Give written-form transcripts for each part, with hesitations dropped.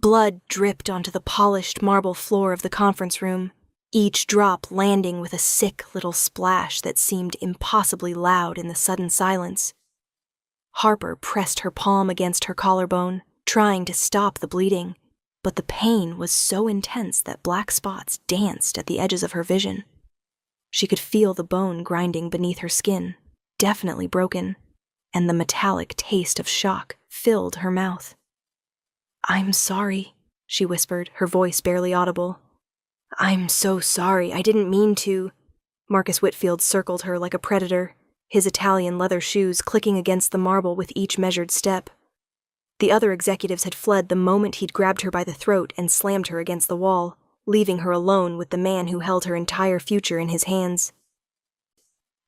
Blood dripped onto the polished marble floor of the conference room, each drop landing with a sick little splash that seemed impossibly loud in the sudden silence. Harper pressed her palm against her collarbone, trying to stop the bleeding, but the pain was so intense that black spots danced at the edges of her vision. She could feel the bone grinding beneath her skin, definitely broken, and the metallic taste of shock filled her mouth. "I'm sorry," she whispered, her voice barely audible. "I'm so sorry, I didn't mean to." Marcus Whitfield circled her like a predator, his Italian leather shoes clicking against the marble with each measured step. The other executives had fled the moment he'd grabbed her by the throat and slammed her against the wall, leaving her alone with the man who held her entire future in his hands.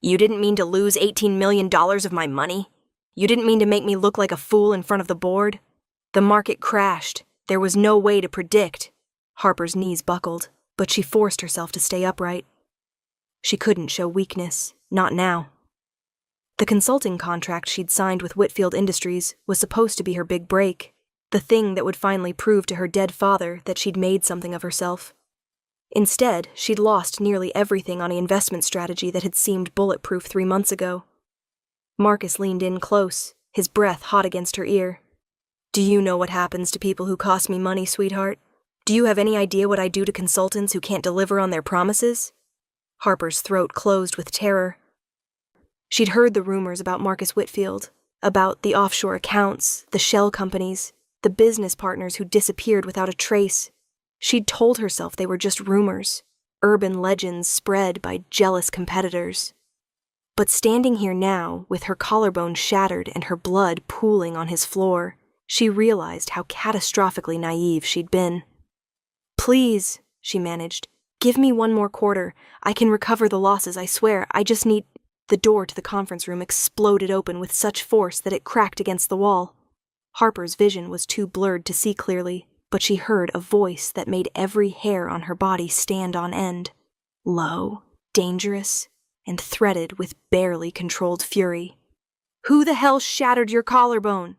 "You didn't mean to lose $18 million of my money? You didn't mean to make me look like a fool in front of the board? The market crashed. There was no way to predict." Harper's knees buckled, but she forced herself to stay upright. She couldn't show weakness, not now. The consulting contract she'd signed with Whitfield Industries was supposed to be her big break, the thing that would finally prove to her dead father that she'd made something of herself. Instead, she'd lost nearly everything on an investment strategy that had seemed bulletproof 3 months ago. Marcus leaned in close, his breath hot against her ear. "Do you know what happens to people who cost me money, sweetheart? Do you have any idea what I do to consultants who can't deliver on their promises?" Harper's throat closed with terror. She'd heard the rumors about Marcus Whitfield, about the offshore accounts, the shell companies, the business partners who disappeared without a trace. She'd told herself they were just rumors, urban legends spread by jealous competitors. But standing here now, with her collarbone shattered and her blood pooling on his floor, she realized how catastrophically naive she'd been. "Please," she managed, "give me 1 more quarter. I can recover the losses, I swear. I just need—" The door to the conference room exploded open with such force that it cracked against the wall. Harper's vision was too blurred to see clearly, but she heard a voice that made every hair on her body stand on end. Low, dangerous, and threaded with barely controlled fury. "Who the hell shattered your collarbone?"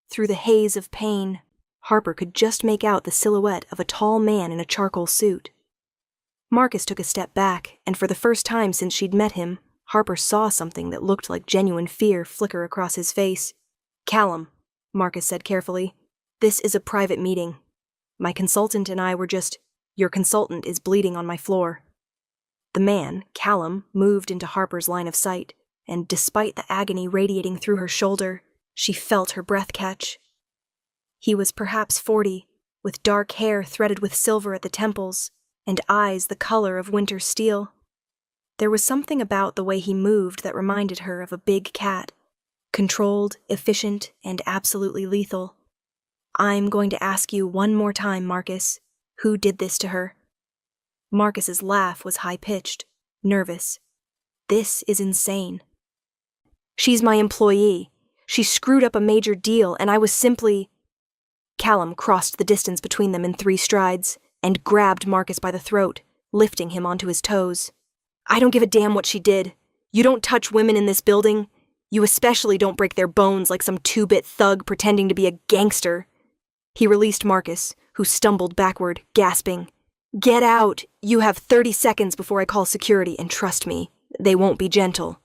Through the haze of pain, Harper could just make out the silhouette of a tall man in a charcoal suit. Marcus took a step back, and for the first time since she'd met him, Harper saw something that looked like genuine fear flicker across his face. "Callum," Marcus said carefully, "this is a private meeting. My consultant and I were just— Your consultant is bleeding on my floor." The man, Callum, moved into Harper's line of sight, and despite the agony radiating through her shoulder, she felt her breath catch. He was perhaps 40, with dark hair threaded with silver at the temples, and eyes the color of winter steel. There was something about the way he moved that reminded her of a big cat, controlled, efficient, and absolutely lethal. "I'm going to ask you one more time, Marcus. Who did this to her?" Marcus's laugh was high-pitched, nervous. "This is insane." "She's my employee. She screwed up a major deal, and I was simply—" Callum crossed the distance between them in 3 strides, and grabbed Marcus by the throat, lifting him onto his toes. "I don't give a damn what she did. You don't touch women in this building. You especially don't break their bones like some 2-bit thug pretending to be a gangster." He released Marcus, who stumbled backward, gasping. "Get out! You have 30 seconds before I call security, and trust me, they won't be gentle."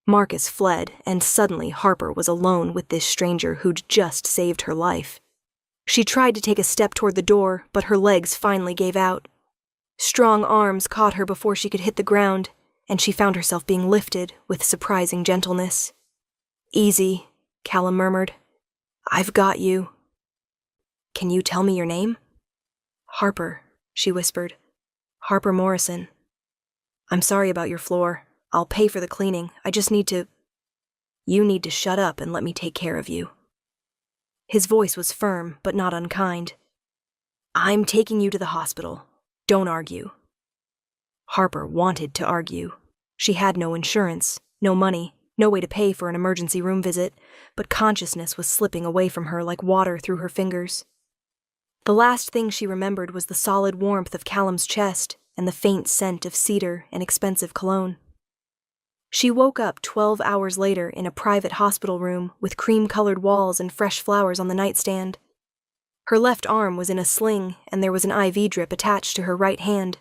Marcus fled, and suddenly Harper was alone with this stranger who'd just saved her life. She tried to take a step toward the door, but her legs finally gave out. Strong arms caught her before she could hit the ground, and she found herself being lifted with surprising gentleness. "Easy," Callum murmured. "I've got you." "Can you tell me your name?" "Harper," she whispered. "Harper Morrison. I'm sorry about your floor. I'll pay for the cleaning. I just need to—" "You need to shut up and let me take care of you." His voice was firm, but not unkind. "I'm taking you to the hospital. Don't argue." Harper wanted to argue. She had no insurance, no money, no way to pay for an emergency room visit, but consciousness was slipping away from her like water through her fingers. The last thing she remembered was the solid warmth of Callum's chest and the faint scent of cedar and expensive cologne. She woke up 12 hours later in a private hospital room with cream-colored walls and fresh flowers on the nightstand. Her left arm was in a sling, and there was an IV drip attached to her right hand.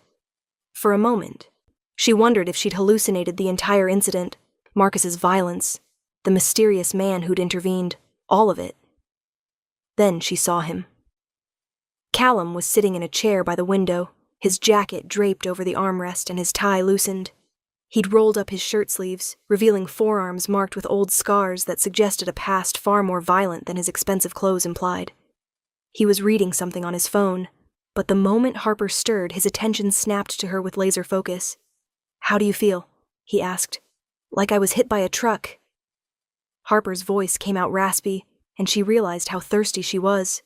For a moment, she wondered if she'd hallucinated the entire incident, Marcus's violence, the mysterious man who'd intervened, all of it. Then she saw him. Callum was sitting in a chair by the window, his jacket draped over the armrest and his tie loosened. He'd rolled up his shirt sleeves, revealing forearms marked with old scars that suggested a past far more violent than his expensive clothes implied. He was reading something on his phone, but the moment Harper stirred, his attention snapped to her with laser focus. "How do you feel?" he asked. "Like I was hit by a truck." Harper's voice came out raspy, and she realized how thirsty she was.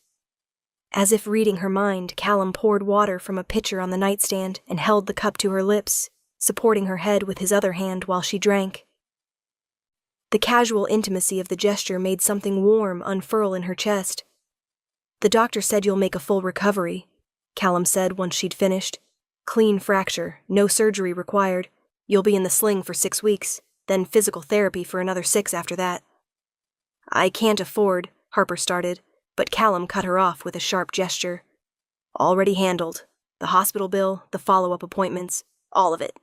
As if reading her mind, Callum poured water from a pitcher on the nightstand and held the cup to her lips, supporting her head with his other hand while she drank. The casual intimacy of the gesture made something warm unfurl in her chest. "The doctor said you'll make a full recovery," Callum said once she'd finished. "Clean fracture, no surgery required. You'll be in the sling for 6 weeks, then physical therapy for another 6 after that." "I can't afford," Harper started, but Callum cut her off with a sharp gesture. "Already handled. The hospital bill, the follow-up appointments, all of it."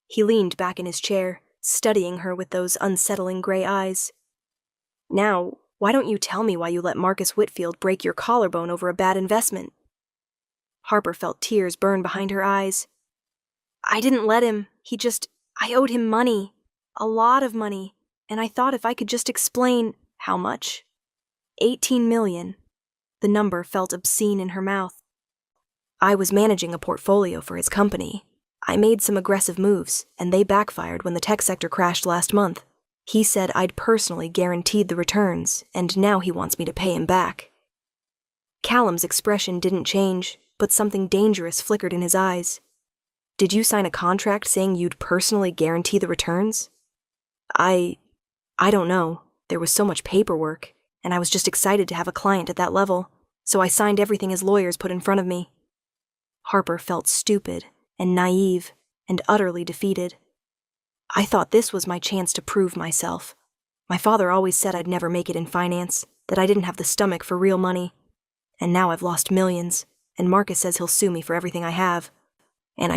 He leaned back in his chair, studying her with those unsettling gray eyes. "Now, why don't you tell me why you let Marcus Whitfield break your collarbone over a bad investment?" Harper felt tears burn behind her eyes. "I didn't let him. I owed him money. A lot of money. And I thought if I could just explain..." "How much?" 18 million. The number felt obscene in her mouth. "I was managing a portfolio for his company. I made some aggressive moves, and they backfired when the tech sector crashed last month. He said I'd personally guaranteed the returns, and now he wants me to pay him back." Callum's expression didn't change, but something dangerous flickered in his eyes. "Did you sign a contract saying you'd personally guarantee the returns?" I don't know. There was so much paperwork, and I was just excited to have a client at that level, so I signed everything his lawyers put in front of me." Harper felt stupid and naive and utterly defeated. "I thought this was my chance to prove myself. My father always said I'd never make it in finance, that I didn't have the stomach for real money. And now I've lost millions, and Marcus says he'll sue me for everything I have. And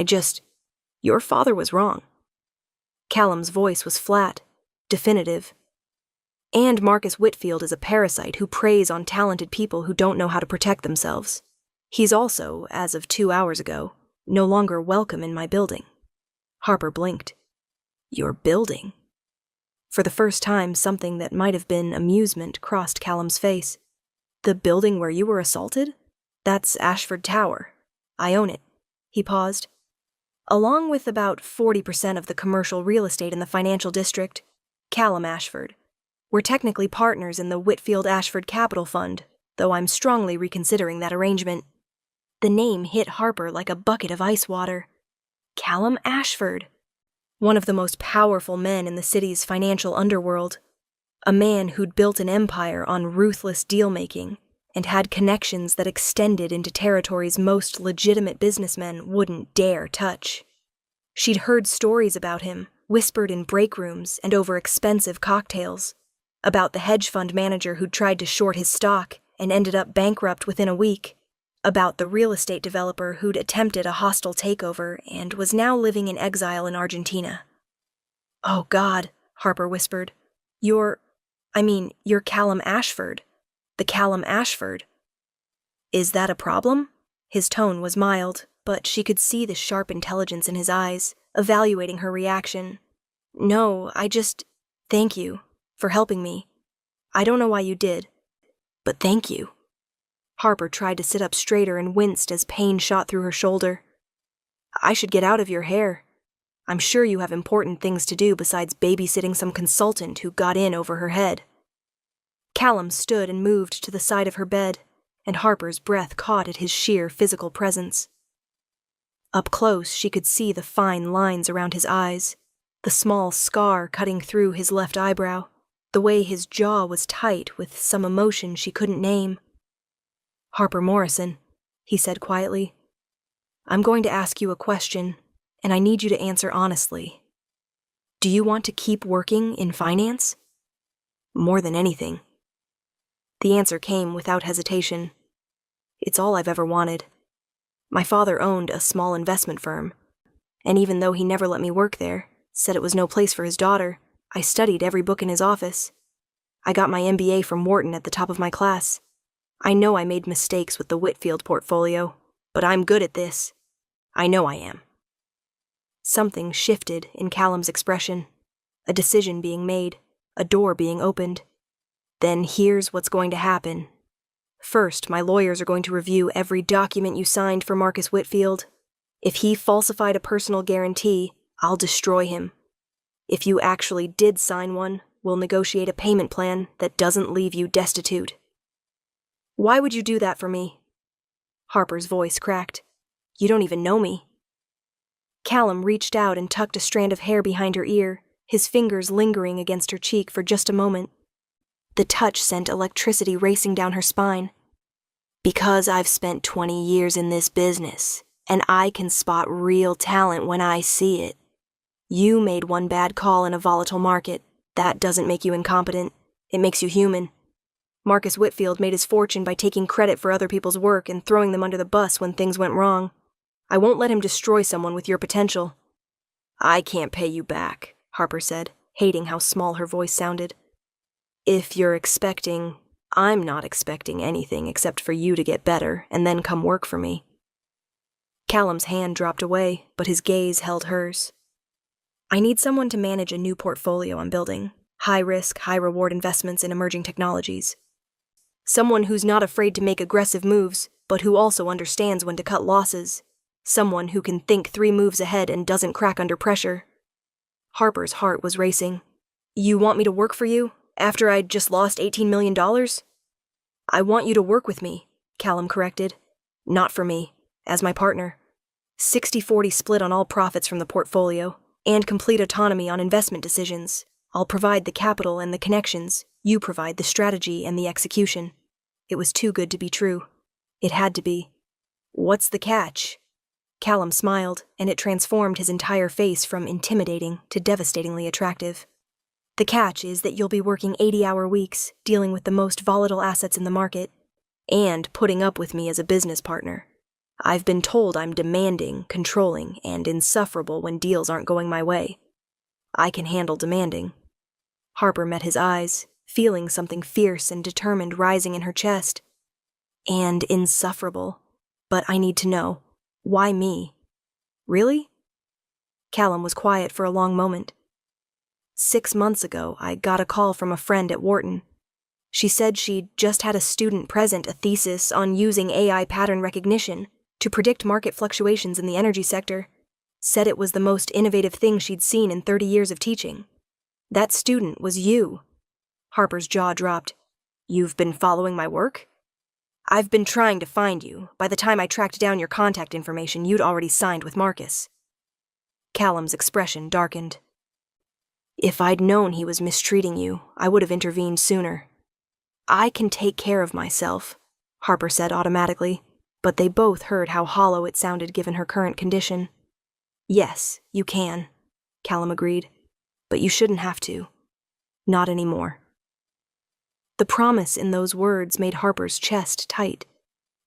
your father was wrong." Callum's voice was flat, definitive. "And Marcus Whitfield is a parasite who preys on talented people who don't know how to protect themselves. He's also, as of 2 hours ago, no longer welcome in my building." Harper blinked. "Your building?" For the first time, something that might have been amusement crossed Callum's face. "The building where you were assaulted? That's Ashford Tower. I own it." He paused. "Along with about 40% of the commercial real estate in the financial district, Callum Ashford. We're technically partners in the Whitfield Ashford Capital Fund, though I'm strongly reconsidering that arrangement." The name hit Harper like a bucket of ice water. Callum Ashford. One of the most powerful men in the city's financial underworld. A man who'd built an empire on ruthless deal-making and had connections that extended into territories most legitimate businessmen wouldn't dare touch. She'd heard stories about him, whispered in break rooms and over expensive cocktails. About the hedge fund manager who'd tried to short his stock and ended up bankrupt within a week. About the real estate developer who'd attempted a hostile takeover and was now living in exile in Argentina. "Oh God," Harper whispered. You're Callum Ashford. The Callum Ashford." "Is that a problem?" His tone was mild, but she could see the sharp intelligence in his eyes, evaluating her reaction. "No, thank you for helping me. I don't know why you did, but thank you." Harper tried to sit up straighter and winced as pain shot through her shoulder. "I should get out of your hair. I'm sure you have important things to do besides babysitting some consultant who got in over her head." Callum stood and moved to the side of her bed, and Harper's breath caught at his sheer physical presence. Up close, she could see the fine lines around his eyes, the small scar cutting through his left eyebrow, the way his jaw was tight with some emotion she couldn't name. "Harper Morrison," he said quietly, "I'm going to ask you a question, and I need you to answer honestly. Do you want to keep working in finance?" "More than anything." The answer came without hesitation. It's all I've ever wanted. My father owned a small investment firm, and even though he never let me work there, said it was no place for his daughter, I studied every book in his office. I got my MBA from Wharton at the top of my class. I know I made mistakes with the Whitfield portfolio, but I'm good at this. I know I am. Something shifted in Callum's expression. A decision being made, a door being opened. Then here's what's going to happen. First, my lawyers are going to review every document you signed for Marcus Whitfield. If he falsified a personal guarantee, I'll destroy him. If you actually did sign one, we'll negotiate a payment plan that doesn't leave you destitute. Why would you do that for me? Harper's voice cracked. You don't even know me. Callum reached out and tucked a strand of hair behind her ear, his fingers lingering against her cheek for just a moment. The touch sent electricity racing down her spine. Because I've spent 20 years in this business, and I can spot real talent when I see it. You made one bad call in a volatile market. That doesn't make you incompetent. It makes you human. Marcus Whitfield made his fortune by taking credit for other people's work and throwing them under the bus when things went wrong. I won't let him destroy someone with your potential. I can't pay you back, Harper said, hating how small her voice sounded. If you're expecting, I'm not expecting anything except for you to get better and then come work for me. Callum's hand dropped away, but his gaze held hers. I need someone to manage a new portfolio I'm building, high-risk, high-reward investments in emerging technologies. Someone who's not afraid to make aggressive moves, but who also understands when to cut losses. Someone who can think 3 moves ahead and doesn't crack under pressure. Harper's heart was racing. You want me to work for you, after I'd just lost $18 million? I want you to work with me, Callum corrected. Not for me, as my partner. 60-40 split on all profits from the portfolio, and complete autonomy on investment decisions. I'll provide the capital and the connections. You provide the strategy and the execution. It was too good to be true. It had to be. What's the catch? Callum smiled, and it transformed his entire face from intimidating to devastatingly attractive. The catch is that you'll be working 80-hour weeks, dealing with the most volatile assets in the market, and putting up with me as a business partner. I've been told I'm demanding, controlling, and insufferable when deals aren't going my way. I can handle demanding. Harper met his eyes, feeling something fierce and determined rising in her chest. And insufferable. But I need to know. Why me? Really? Callum was quiet for a long moment. 6 months ago, I got a call from a friend at Wharton. She said she'd just had a student present a thesis on using AI pattern recognition to predict market fluctuations in the energy sector. Said it was the most innovative thing she'd seen in 30 years of teaching. That student was you. Harper's jaw dropped. You've been following my work? I've been trying to find you. By the time I tracked down your contact information, you'd already signed with Marcus. Callum's expression darkened. If I'd known he was mistreating you, I would have intervened sooner. I can take care of myself, Harper said automatically, but they both heard how hollow it sounded given her current condition. Yes, you can, Callum agreed, but you shouldn't have to. Not anymore. The promise in those words made Harper's chest tight.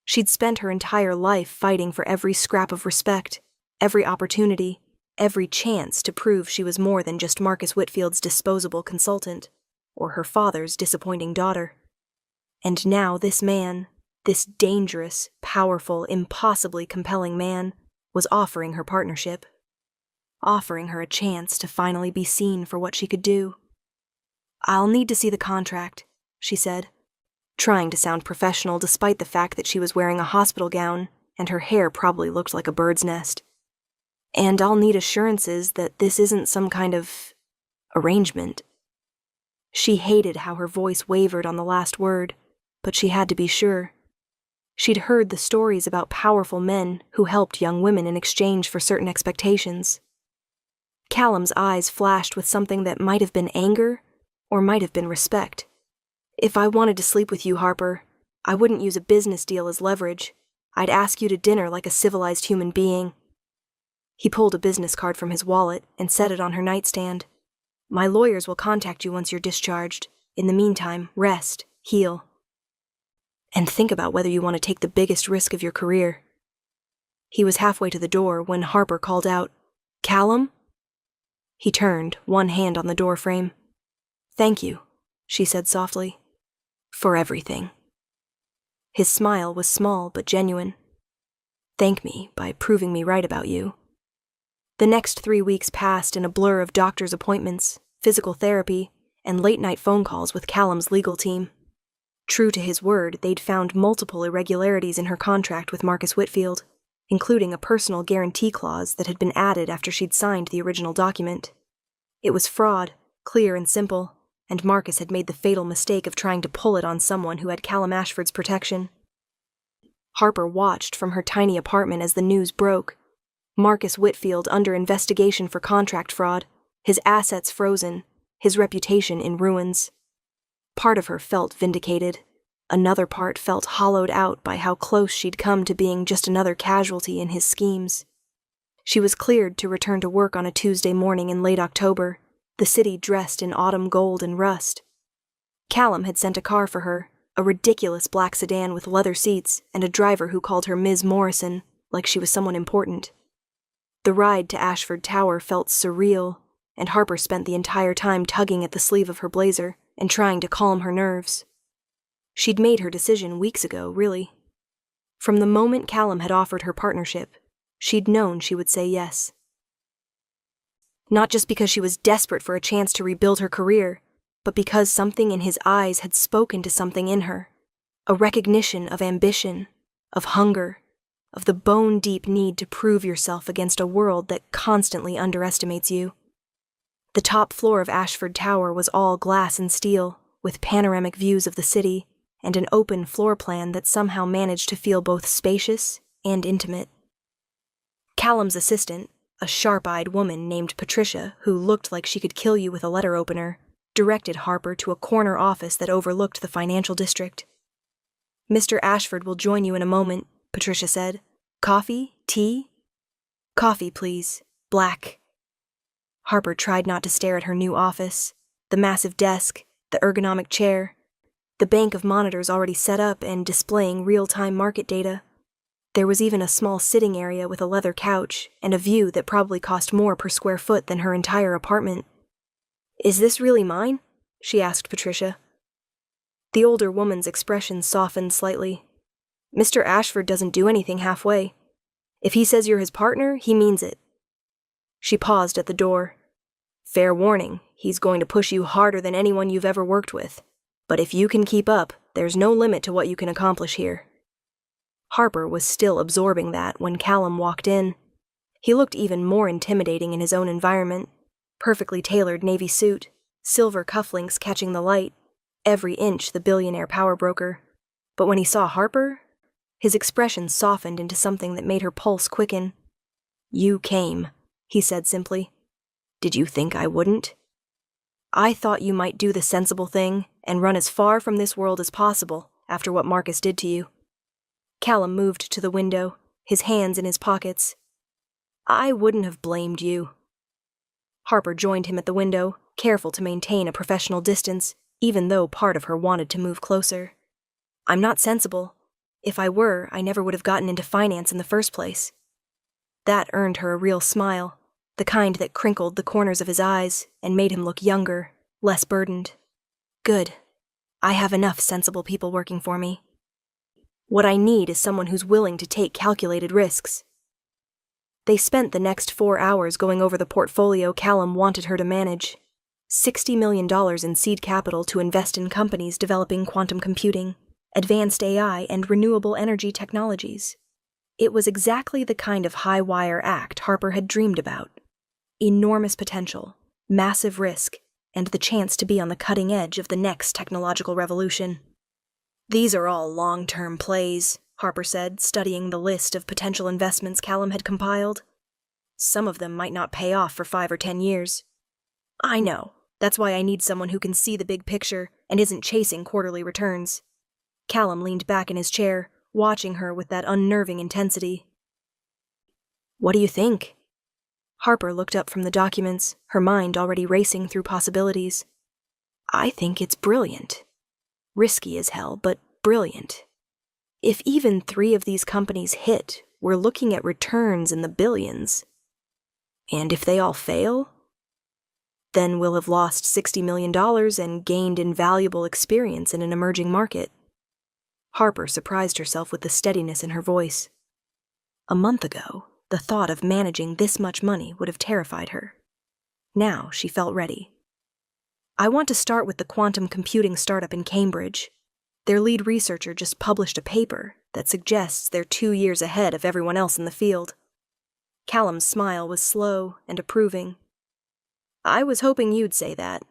She'd spent her entire life fighting for every scrap of respect, every opportunity, every chance to prove she was more than just Marcus Whitfield's disposable consultant, or her father's disappointing daughter. And now this man, this dangerous, powerful, impossibly compelling man, was offering her partnership. Offering her a chance to finally be seen for what she could do. I'll need to see the contract, she said, trying to sound professional despite the fact that she was wearing a hospital gown and her hair probably looked like a bird's nest. And I'll need assurances that this isn't some kind of arrangement. She hated how her voice wavered on the last word, but she had to be sure. She'd heard the stories about powerful men who helped young women in exchange for certain expectations. Callum's eyes flashed with something that might have been anger or might have been respect. If I wanted to sleep with you, Harper, I wouldn't use a business deal as leverage. I'd ask you to dinner like a civilized human being. He pulled a business card from his wallet and set it on her nightstand. My lawyers will contact you once you're discharged. In the meantime, rest, heal. And think about whether you want to take the biggest risk of your career. He was halfway to the door when Harper called out, "Callum?" He turned, one hand on the door frame. "Thank you," she said softly. "For everything." His smile was small but genuine. "Thank me by proving me right about you." The next 3 weeks passed in a blur of doctor's appointments, physical therapy, and late-night phone calls with Callum's legal team. True to his word, they'd found multiple irregularities in her contract with Marcus Whitfield, including a personal guarantee clause that had been added after she'd signed the original document. It was fraud, clear and simple, and Marcus had made the fatal mistake of trying to pull it on someone who had Callum Ashford's protection. Harper watched from her tiny apartment as the news broke. Marcus Whitfield under investigation for contract fraud, his assets frozen, his reputation in ruins. Part of her felt vindicated. Another part felt hollowed out by how close she'd come to being just another casualty in his schemes. She was cleared to return to work on a Tuesday morning in late October, the city dressed in autumn gold and rust. Callum had sent a car for her, a ridiculous black sedan with leather seats and a driver who called her Ms. Morrison, like she was someone important. The ride to Ashford Tower felt surreal, and Harper spent the entire time tugging at the sleeve of her blazer and trying to calm her nerves. She'd made her decision weeks ago, really. From the moment Callum had offered her partnership, she'd known she would say yes. Not just because she was desperate for a chance to rebuild her career, but because something in his eyes had spoken to something in her. A recognition of ambition, of hunger, of the bone-deep need to prove yourself against a world that constantly underestimates you. The top floor of Ashford Tower was all glass and steel, with panoramic views of the city, and an open floor plan that somehow managed to feel both spacious and intimate. Callum's assistant, a sharp-eyed woman named Patricia, who looked like she could kill you with a letter opener, directed Harper to a corner office that overlooked the financial district. "Mr. Ashford will join you in a moment," Patricia said. "Coffee? Tea?" "Coffee, please. Black." Harper tried not to stare at her new office, the massive desk, the ergonomic chair, the bank of monitors already set up and displaying real-time market data. There was even a small sitting area with a leather couch and a view that probably cost more per square foot than her entire apartment. "Is this really mine?" she asked Patricia. The older woman's expression softened slightly. "Mr. Ashford doesn't do anything halfway. If he says you're his partner, he means it." She paused at the door. "Fair warning, he's going to push you harder than anyone you've ever worked with. But if you can keep up, there's no limit to what you can accomplish here." Harper was still absorbing that when Callum walked in. He looked even more intimidating in his own environment. Perfectly tailored navy suit, silver cufflinks catching the light, every inch the billionaire power broker. But when he saw Harper, his expression softened into something that made her pulse quicken. "You came," he said simply. "Did you think I wouldn't? I thought you might do the sensible thing and run as far from this world as possible after what Marcus did to you." Callum moved to the window, his hands in his pockets. "I wouldn't have blamed you." Harper joined him at the window, careful to maintain a professional distance, even though part of her wanted to move closer. "I'm not sensible. If I were, I never would have gotten into finance in the first place." That earned her a real smile, the kind that crinkled the corners of his eyes and made him look younger, less burdened. "Good. I have enough sensible people working for me. What I need is someone who's willing to take calculated risks." They spent the next 4 hours going over the portfolio Callum wanted her to manage. $60 million in seed capital to invest in companies developing quantum computing, advanced AI, and renewable energy technologies. It was exactly the kind of high-wire act Harper had dreamed about. Enormous potential, massive risk, and the chance to be on the cutting edge of the next technological revolution. "These are all long-term plays," Harper said, studying the list of potential investments Callum had compiled. "Some of them might not pay off for 5 or 10 years. I know. That's why I need someone who can see the big picture and isn't chasing quarterly returns." Callum leaned back in his chair, watching her with that unnerving intensity. "What do you think?" Harper looked up from the documents, her mind already racing through possibilities. "I think it's brilliant. Risky as hell, but brilliant. If even 3 of these companies hit, we're looking at returns in the billions. And if they all fail, then we'll have lost $60 million and gained invaluable experience in an emerging market. Harper surprised herself with the steadiness in her voice. A month ago, the thought of managing this much money would have terrified her. Now she felt ready. I want to start with the quantum computing startup in Cambridge. Their lead researcher just published a paper that suggests they're 2 years ahead of everyone else in the field. Callum's smile was slow and approving. I was hoping you'd say that.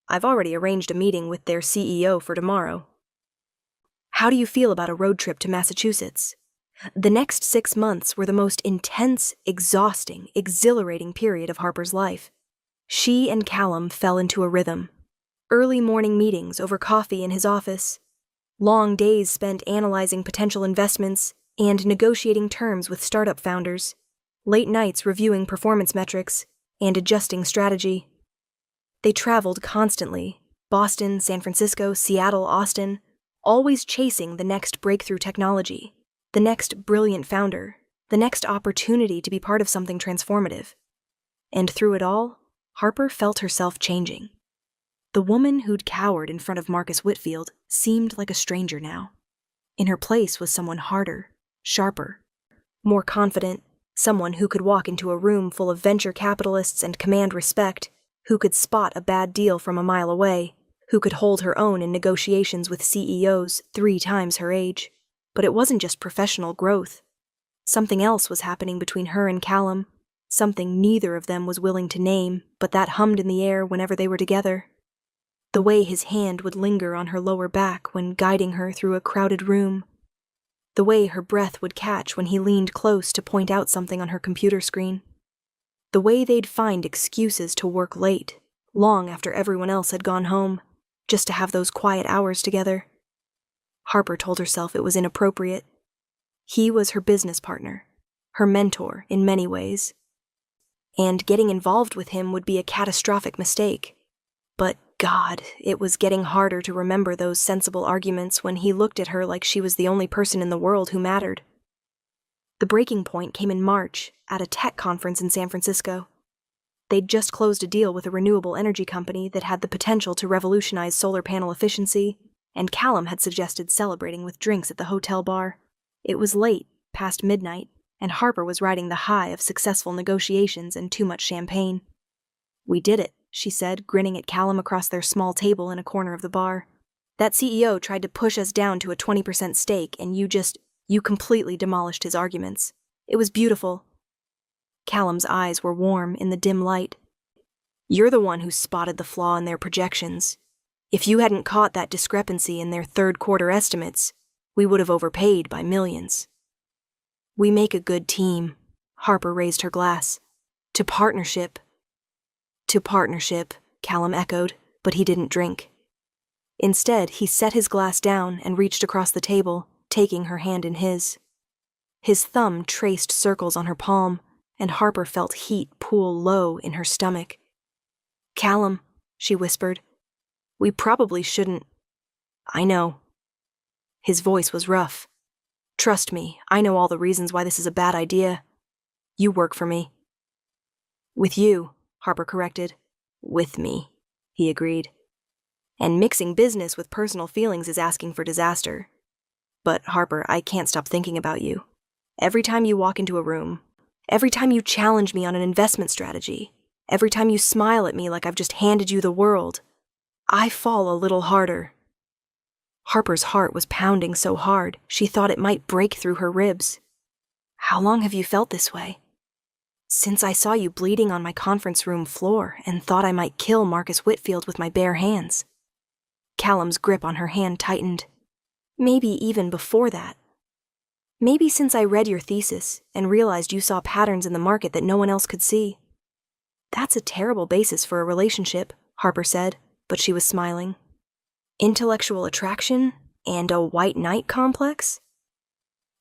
I've already arranged a meeting with their CEO for tomorrow. How do you feel about a road trip to Massachusetts? The next 6 months were the most intense, exhausting, exhilarating period of Harper's life. She and Callum fell into a rhythm. Early morning meetings over coffee in his office, long days spent analyzing potential investments and negotiating terms with startup founders, late nights reviewing performance metrics and adjusting strategy. They traveled constantly, Boston, San Francisco, Seattle, Austin, always chasing the next breakthrough technology, the next brilliant founder, the next opportunity to be part of something transformative. And through it all, Harper felt herself changing. The woman who'd cowered in front of Marcus Whitfield seemed like a stranger now. In her place was someone harder, sharper, more confident, someone who could walk into a room full of venture capitalists and command respect, who could spot a bad deal from a mile away, who could hold her own in negotiations with CEOs 3 times her age. But it wasn't just professional growth. Something else was happening between her and Callum, something neither of them was willing to name, but that hummed in the air whenever they were together. The way his hand would linger on her lower back when guiding her through a crowded room. The way her breath would catch when he leaned close to point out something on her computer screen. The way they'd find excuses to work late, long after everyone else had gone home, just to have those quiet hours together. Harper told herself it was inappropriate. He was her business partner, her mentor in many ways. And getting involved with him would be a catastrophic mistake. But God, it was getting harder to remember those sensible arguments when he looked at her like she was the only person in the world who mattered. The breaking point came in March at a tech conference in San Francisco. They'd just closed a deal with a renewable energy company that had the potential to revolutionize solar panel efficiency, and Callum had suggested celebrating with drinks at the hotel bar. It was late, past midnight, and Harper was riding the high of successful negotiations and too much champagne. We did it, she said, grinning at Callum across their small table in a corner of the bar. That CEO tried to push us down to a 20% stake, and you completely demolished his arguments. It was beautiful. Callum's eyes were warm in the dim light. You're the one who spotted the flaw in their projections. If you hadn't caught that discrepancy in their third-quarter estimates, we would have overpaid by millions. We make a good team. Harper raised her glass. To partnership. To partnership, Callum echoed, but he didn't drink. Instead, he set his glass down and reached across the table, taking her hand in his. His thumb traced circles on her palm, and Harper felt heat pool low in her stomach. Callum, she whispered, we probably shouldn't. I know. His voice was rough. Trust me, I know all the reasons why this is a bad idea. You work for me. With you, Harper corrected. With me, he agreed. And mixing business with personal feelings is asking for disaster. But, Harper, I can't stop thinking about you. Every time you walk into a room, every time you challenge me on an investment strategy, every time you smile at me like I've just handed you the world, I fall a little harder. Harper's heart was pounding so hard, she thought it might break through her ribs. How long have you felt this way? Since I saw you bleeding on my conference room floor and thought I might kill Marcus Whitfield with my bare hands. Callum's grip on her hand tightened. Maybe even before that. Maybe since I read your thesis and realized you saw patterns in the market that no one else could see. That's a terrible basis for a relationship, Harper said, but she was smiling. Intellectual attraction and a white knight complex?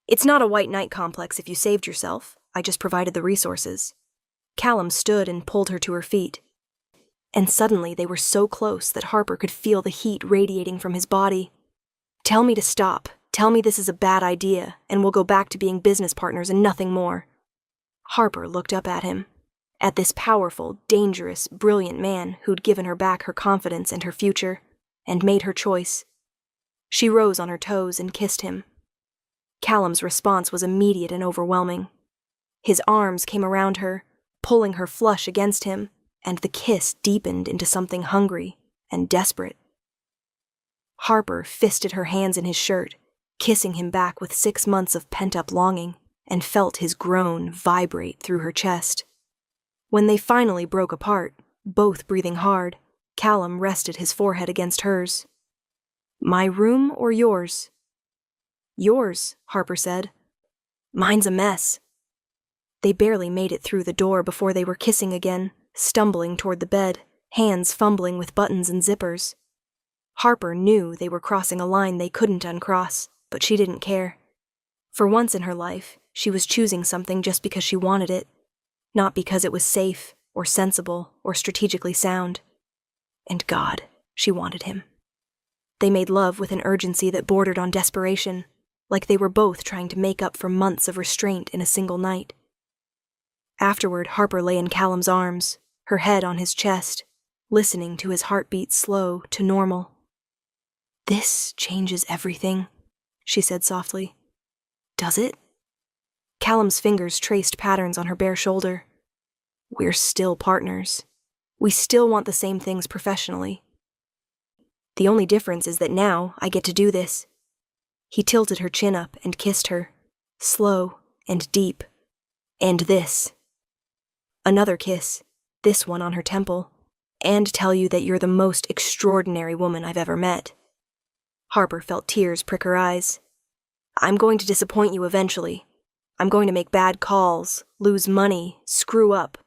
It's not a white knight complex if you saved yourself. I just provided the resources. Callum stood and pulled her to her feet. And suddenly they were so close that Harper could feel the heat radiating from his body. Tell me to stop, Tell me this is a bad idea, and we'll go back to being business partners and nothing more." Harper looked up at him, at this powerful, dangerous, brilliant man who'd given her back her confidence and her future, and made her choice. She rose on her toes and kissed him. Callum's response was immediate and overwhelming. His arms came around her, pulling her flush against him, and the kiss deepened into something hungry and desperate. Harper fisted her hands in his shirt, kissing him back with 6 months of pent-up longing, and felt his groan vibrate through her chest. When they finally broke apart, both breathing hard, Callum rested his forehead against hers. "My room or yours?" "Yours," Harper said. "Mine's a mess." They barely made it through the door before they were kissing again, stumbling toward the bed, hands fumbling with buttons and zippers. Harper knew they were crossing a line they couldn't uncross, but she didn't care. For once in her life, she was choosing something just because she wanted it, not because it was safe or sensible or strategically sound. And God, she wanted him. They made love with an urgency that bordered on desperation, like they were both trying to make up for months of restraint in a single night. Afterward, Harper lay in Callum's arms, her head on his chest, listening to his heartbeat slow to normal. "This changes everything," she said softly. "Does it?" Callum's fingers traced patterns on her bare shoulder. "We're still partners. We still want the same things professionally. The only difference is that now I get to do this." He tilted her chin up and kissed her, slow and deep. "And this." Another kiss, this one on her temple, "and tell you that you're the most extraordinary woman I've ever met." Harper felt tears prick her eyes. "I'm going to disappoint you eventually. I'm going to make bad calls, lose money, screw up.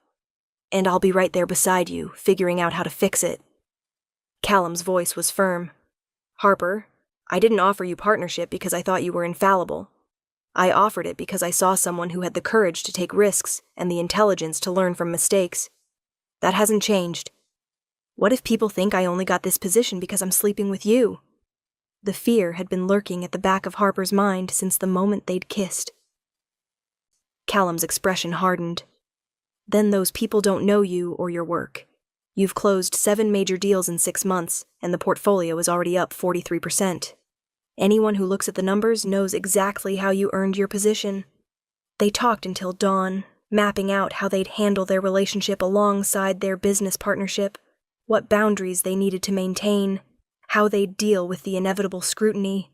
And I'll be right there beside you, figuring out how to fix it." Callum's voice was firm. "Harper, I didn't offer you partnership because I thought you were infallible. I offered it because I saw someone who had the courage to take risks and the intelligence to learn from mistakes. That hasn't changed. What if people think I only got this position because I'm sleeping with you?" The fear had been lurking at the back of Harper's mind since the moment they'd kissed. Callum's expression hardened. "Then those people don't know you or your work. You've closed 7 major deals in 6 months, and the portfolio is already up 43%. Anyone who looks at the numbers knows exactly how you earned your position." They talked until dawn, mapping out how they'd handle their relationship alongside their business partnership, what boundaries they needed to maintain, how they'd deal with the inevitable scrutiny.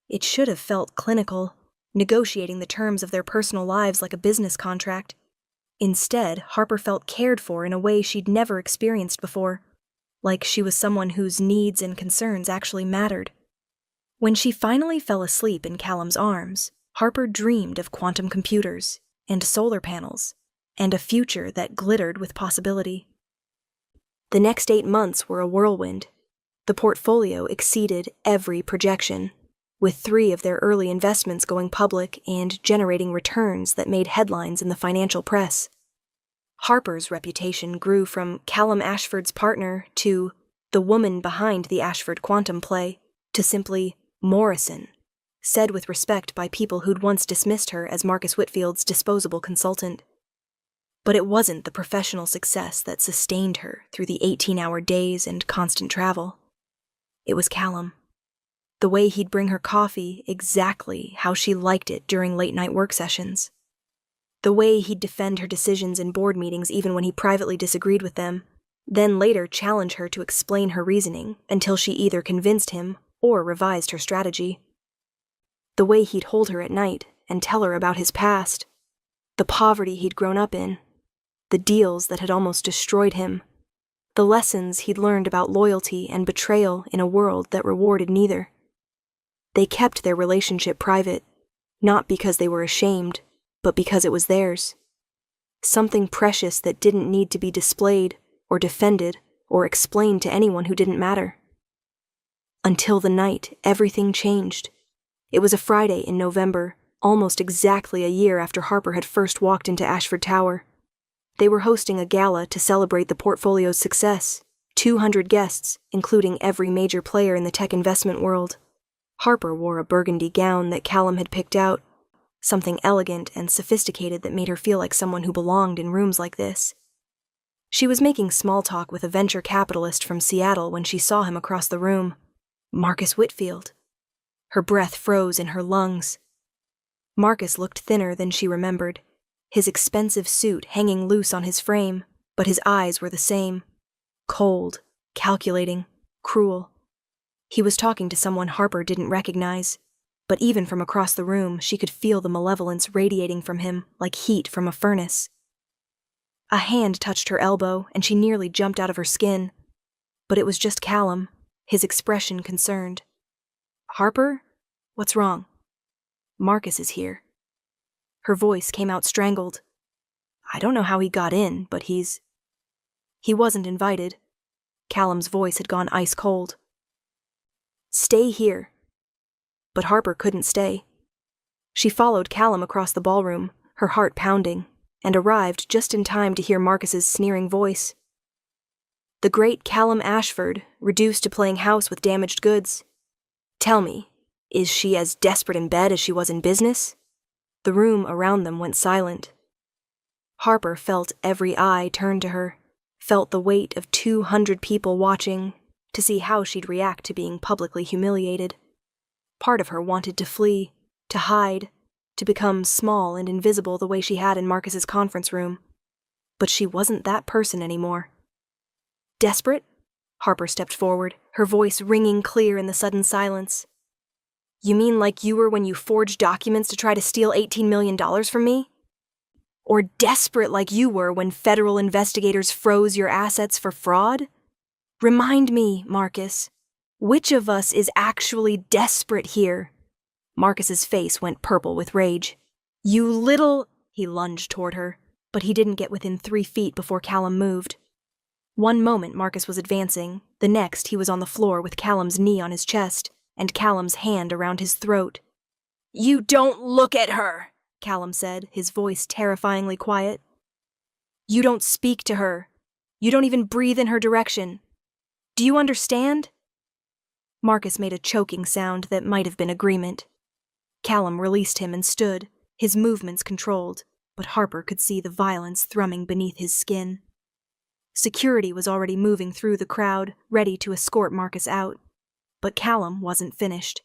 It should have felt clinical, negotiating the terms of their personal lives like a business contract. Instead, Harper felt cared for in a way she'd never experienced before, like she was someone whose needs and concerns actually mattered. When she finally fell asleep in Callum's arms, Harper dreamed of quantum computers and solar panels and a future that glittered with possibility. The next 8 months were a whirlwind. The portfolio exceeded every projection, with 3 of their early investments going public and generating returns that made headlines in the financial press. Harper's reputation grew from Callum Ashford's partner to the woman behind the Ashford quantum play to simply Morrison, said with respect by people who'd once dismissed her as Marcus Whitfield's disposable consultant. But it wasn't the professional success that sustained her through the 18-hour days and constant travel. It was Callum. The way he'd bring her coffee exactly how she liked it during late-night work sessions. The way he'd defend her decisions in board meetings even when he privately disagreed with them, then later challenge her to explain her reasoning until she either convinced him or revised her strategy. The way he'd hold her at night and tell her about his past, the poverty he'd grown up in, the deals that had almost destroyed him, the lessons he'd learned about loyalty and betrayal in a world that rewarded neither. They kept their relationship private, not because they were ashamed, but because it was theirs. Something precious that didn't need to be displayed or defended or explained to anyone who didn't matter. Until the night everything changed. It was a Friday in November, almost exactly a year after Harper had first walked into Ashford Tower. They were hosting a gala to celebrate the portfolio's success, 200 guests, including every major player in the tech investment world. Harper wore a burgundy gown that Callum had picked out, something elegant and sophisticated that made her feel like someone who belonged in rooms like this. She was making small talk with a venture capitalist from Seattle when she saw him across the room, Marcus Whitfield. Her breath froze in her lungs. Marcus looked thinner than she remembered, his expensive suit hanging loose on his frame, but his eyes were the same. Cold, calculating, cruel. He was talking to someone Harper didn't recognize, but even from across the room she could feel the malevolence radiating from him like heat from a furnace. A hand touched her elbow and she nearly jumped out of her skin, but it was just Callum, his expression concerned. "Harper? What's wrong?" "Marcus is here." Her voice came out strangled. "I don't know how he got in, but He wasn't invited." Callum's voice had gone ice cold. "Stay here." But Harper couldn't stay. She followed Callum across the ballroom, her heart pounding, and arrived just in time to hear Marcus's sneering voice. "The great Callum Ashford, reduced to playing house with damaged goods. Tell me, is she as desperate in bed as she was in business?" The room around them went silent. Harper felt every eye turn to her, felt the weight of 200 people watching to see how she'd react to being publicly humiliated. Part of her wanted to flee, to hide, to become small and invisible the way she had in Marcus's conference room. But she wasn't that person anymore. "Desperate?" Harper stepped forward, her voice ringing clear in the sudden silence. "You mean like you were when you forged documents to try to steal $18 million from me? Or desperate like you were when federal investigators froze your assets for fraud? Remind me, Marcus, which of us is actually desperate here?" Marcus's face went purple with rage. "You little—" He lunged toward her, but he didn't get within 3 feet before Callum moved. One moment Marcus was advancing, the next he was on the floor with Callum's knee on his chest and Callum's hand around his throat. "You don't look at her," Callum said, his voice terrifyingly quiet. "You don't speak to her. You don't even breathe in her direction. Do you understand?" Marcus made a choking sound that might have been agreement. Callum released him and stood, his movements controlled, but Harper could see the violence thrumming beneath his skin. Security was already moving through the crowd, ready to escort Marcus out. But Callum wasn't finished.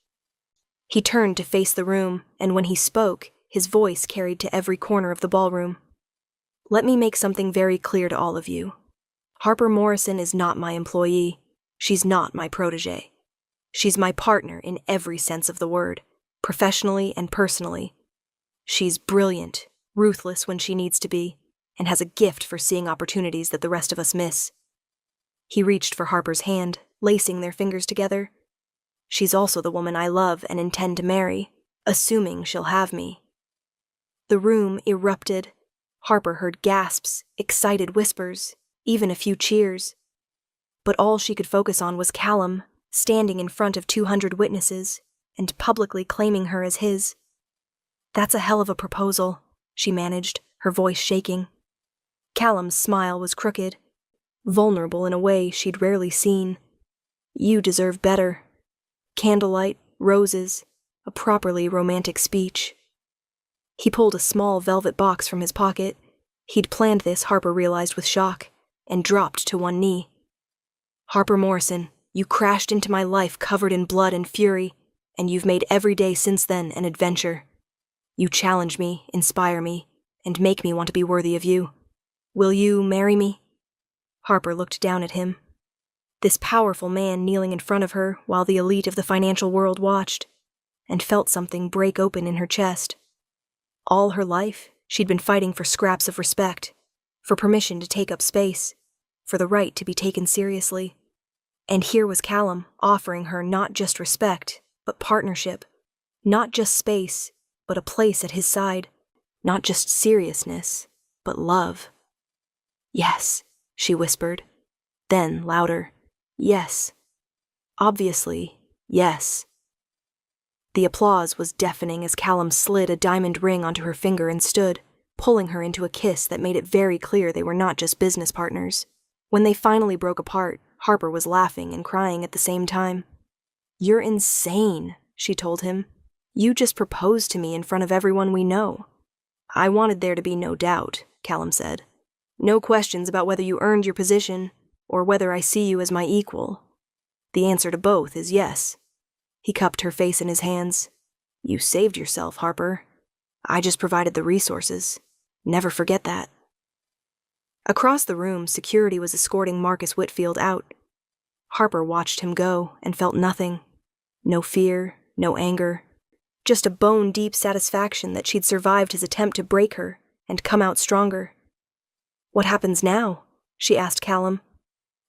He turned to face the room, and when he spoke, his voice carried to every corner of the ballroom. "Let me make something very clear to all of you. Harper Morrison is not my employee. She's not my protégé. She's my partner in every sense of the word, professionally and personally. She's brilliant, ruthless when she needs to be, and has a gift for seeing opportunities that the rest of us miss." He reached for Harper's hand, lacing their fingers together. "She's also the woman I love and intend to marry, assuming she'll have me." The room erupted. Harper heard gasps, excited whispers, even a few cheers. But all she could focus on was Callum, standing in front of 200 witnesses, and publicly claiming her as his. "That's a hell of a proposal," she managed, her voice shaking. Callum's smile was crooked, vulnerable in a way she'd rarely seen. "You deserve better. Candlelight, roses, a properly romantic speech." He pulled a small velvet box from his pocket. He'd planned this, Harper realized with shock, and dropped to one knee. "Harper Morrison, you crashed into my life covered in blood and fury, and you've made every day since then an adventure. You challenge me, inspire me, and make me want to be worthy of you. Will you marry me?" Harper looked down at him. This powerful man kneeling in front of her while the elite of the financial world watched, and felt something break open in her chest. All her life, she'd been fighting for scraps of respect, for permission to take up space, for the right to be taken seriously. And here was Callum offering her not just respect, but partnership. Not just space, but a place at his side. Not just seriousness, but love. "Yes," she whispered. Then, louder, "Yes. Obviously, yes." The applause was deafening as Callum slid a diamond ring onto her finger and stood, pulling her into a kiss that made it very clear they were not just business partners. When they finally broke apart, Harper was laughing and crying at the same time. "You're insane," she told him. "You just proposed to me in front of everyone we know." "I wanted there to be no doubt," Callum said. "No questions about whether you earned your position or whether I see you as my equal. The answer to both is yes." He cupped her face in his hands. "You saved yourself, Harper. I just provided the resources. Never forget that." Across the room, security was escorting Marcus Whitfield out. Harper watched him go and felt nothing. No fear, no anger. Just a bone-deep satisfaction that she'd survived his attempt to break her and come out stronger. "What happens now?" she asked Callum.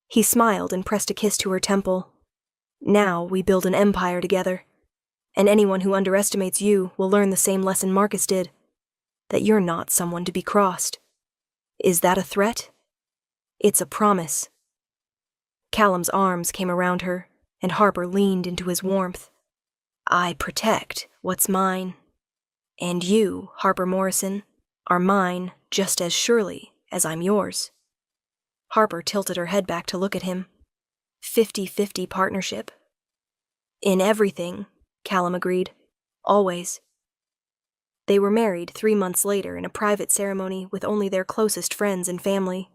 He smiled and pressed a kiss to her temple. "Now we build an empire together. And anyone who underestimates you will learn the same lesson Marcus did, that you're not someone to be crossed. Is that a threat? It's a promise." Callum's arms came around her, and Harper leaned into his warmth. "I protect what's mine. And you, Harper Morrison, are mine just as surely as I'm yours." Harper tilted her head back to look at him. 50-50 partnership. "In everything," Callum agreed. "Always." They were married 3 months later in a private ceremony with only their closest friends and family.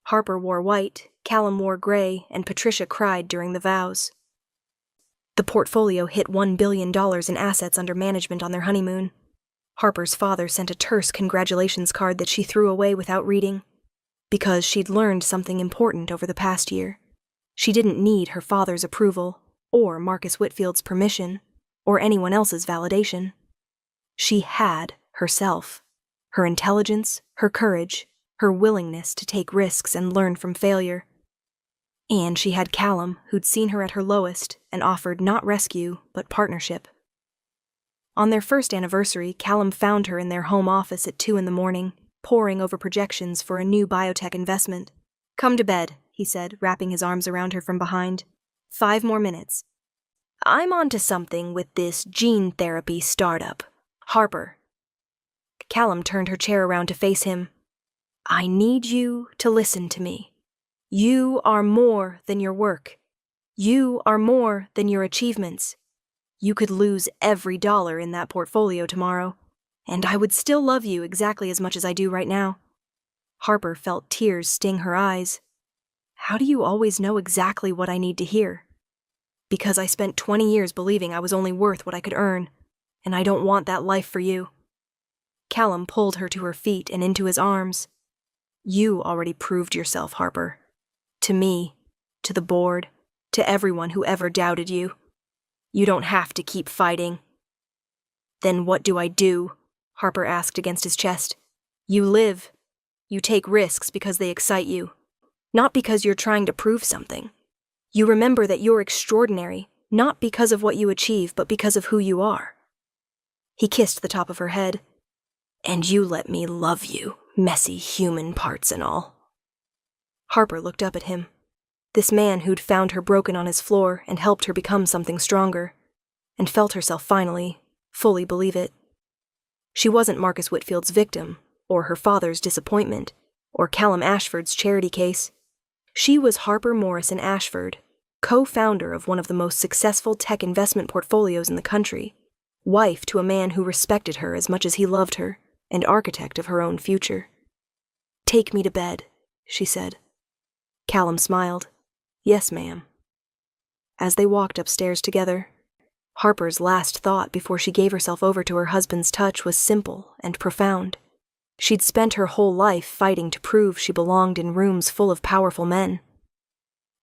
Harper wore white, Callum wore gray, and Patricia cried during the vows. The portfolio hit $1 billion in assets under management on their honeymoon. Harper's father sent a terse congratulations card that she threw away without reading, because she'd learned something important over the past year. She didn't need her father's approval, or Marcus Whitfield's permission, or anyone else's validation. She had herself, her intelligence, her courage, her willingness to take risks and learn from failure. And she had Callum, who'd seen her at her lowest and offered not rescue, but partnership. On their first anniversary, Callum found her in their home office at 2 a.m, poring over projections for a new biotech investment. "Come to bed," he said, wrapping his arms around her from behind. 5 more minutes. "I'm onto something with this gene therapy startup. Harper." Callum turned her chair around to face him. "I need you to listen to me. You are more than your work. You are more than your achievements. You could lose every dollar in that portfolio tomorrow, and I would still love you exactly as much as I do right now." Harper felt tears sting her eyes. "How do you always know exactly what I need to hear?" "Because I spent 20 years believing I was only worth what I could earn, and I don't want that life for you." Callum pulled her to her feet and into his arms. "You already proved yourself, Harper. To me, to the board, to everyone who ever doubted you. You don't have to keep fighting." "Then what do I do?" Harper asked against his chest. "You live. You take risks because they excite you, not because you're trying to prove something. You remember that you're extraordinary, not because of what you achieve, but because of who you are." He kissed the top of her head. "And you let me love you, messy human parts and all." Harper looked up at him. This man who'd found her broken on his floor and helped her become something stronger, and felt herself finally, fully believe it. She wasn't Marcus Whitfield's victim, or her father's disappointment, or Callum Ashford's charity case. She was Harper Morrison Ashford, co-founder of one of the most successful tech investment portfolios in the country, wife to a man who respected her as much as he loved her, and architect of her own future. "Take me to bed," she said. Callum smiled. "Yes, ma'am." As they walked upstairs together, Harper's last thought before she gave herself over to her husband's touch was simple and profound. She'd spent her whole life fighting to prove she belonged in rooms full of powerful men.